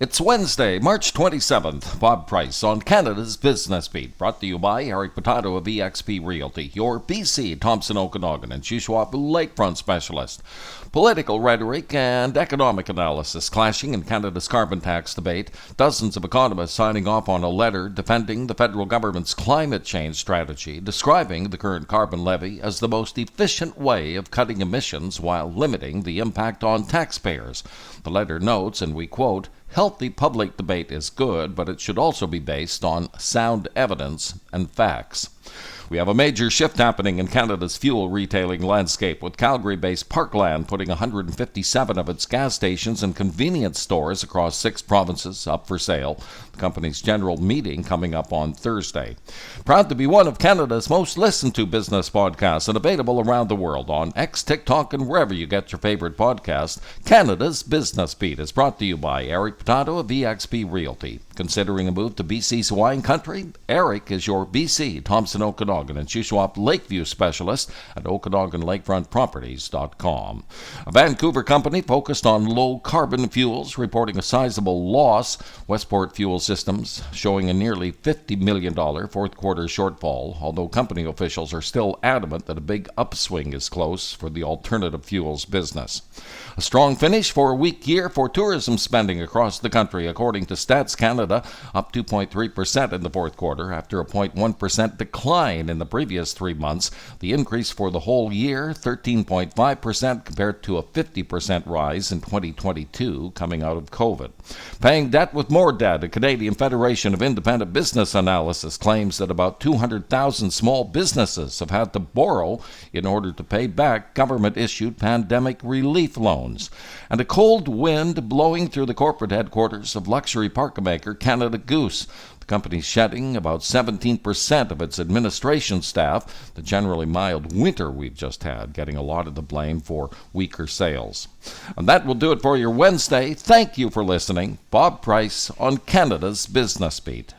It's Wednesday, March 27th. Bob Price on Canada's Business Beat, brought to you by Eric Potato of eXp Realty, your BC, Thompson, Okanagan, and Shuswap lakefront specialist. Political rhetoric and economic analysis clashing in Canada's carbon tax debate. Dozens of economists signing off on a letter defending the federal government's climate change strategy, describing the current carbon levy as the most efficient way of cutting emissions while limiting the impact on taxpayers. The letter notes, and we quote, "Healthy public debate is good, but it should also be based on sound evidence and facts." We have a major shift happening in Canada's fuel retailing landscape, with Calgary-based Parkland putting 157 of its gas stations and convenience stores across 6 provinces up for sale. The company's general meeting coming up on Thursday. Proud to be one of Canada's most listened to business podcasts and available around the world on X, TikTok, and wherever you get your favorite podcast. Canada's Business Beat is brought to you by Eric Potato of eXp Realty. Considering a move to BC's wine country? Eric is your BC, Thompson, Okanagan, and Shuswap Lakeview specialist at OkanaganLakefrontProperties.com. A Vancouver company focused on low-carbon fuels reporting a sizable loss. Westport Fuel Systems showing a nearly $50 million fourth-quarter shortfall, although company officials are still adamant that a big upswing is close for the alternative fuels business. A strong finish for a weak year for tourism spending across the country, according to Stats Canada, up 2.3% in the fourth quarter after a 0.1% decline in the previous 3 months. The increase for the whole year, 13.5% compared to a 50% rise in 2022 coming out of COVID. Paying debt with more debt, the Canadian Federation of Independent Business Analysis claims that about 200,000 small businesses have had to borrow in order to pay back government-issued pandemic relief loans. And a cold wind blowing through the corporate headquarters of luxury parka maker Canada Goose. The company's shedding about 17% of its administration staff. The generally mild winter we've just had getting a lot of the blame for weaker sales. And that will do it for your Wednesday. Thank you for listening. Bob Price on Canada's Business Beat.